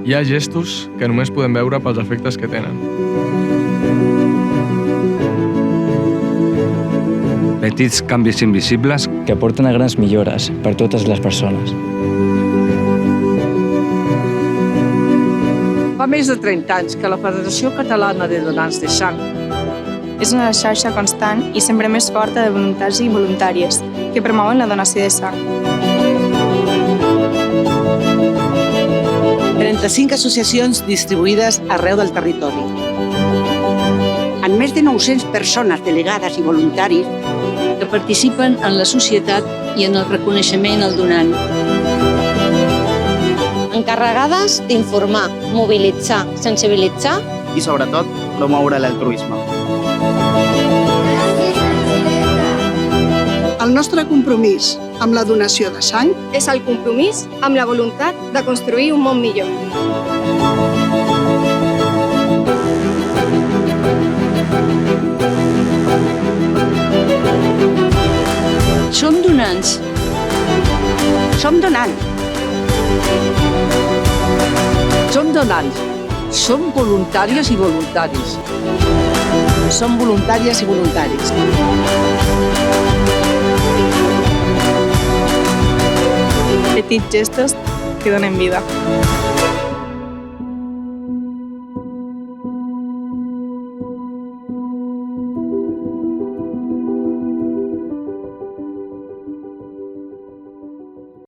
Hi ha gestos que només podem veure pels efectes que tenen. Petits canvis invisibles que porten a grans millores per totes les persones. Fa més de 30 anys que la Federació Catalana de Donants de Sang és una xarxa constant i sempre més forta de voluntaris i voluntàries que promouen la donació de sang. 35 associacions distribuïdes arreu del territori. Amb més de 900 persones delegades i voluntaris que participen en la societat i en el reconeixement al donant. Encarregades d'informar, mobilitzar, sensibilitzar i, sobretot, promoure l'altruisme. El nostre compromís amb la donació de sang és el compromís amb la voluntat de construir un món millor. Som donants. Som donants. Som donants. Som voluntàries i voluntaris. Som voluntàries i voluntaris. Petits gestos que donen vida.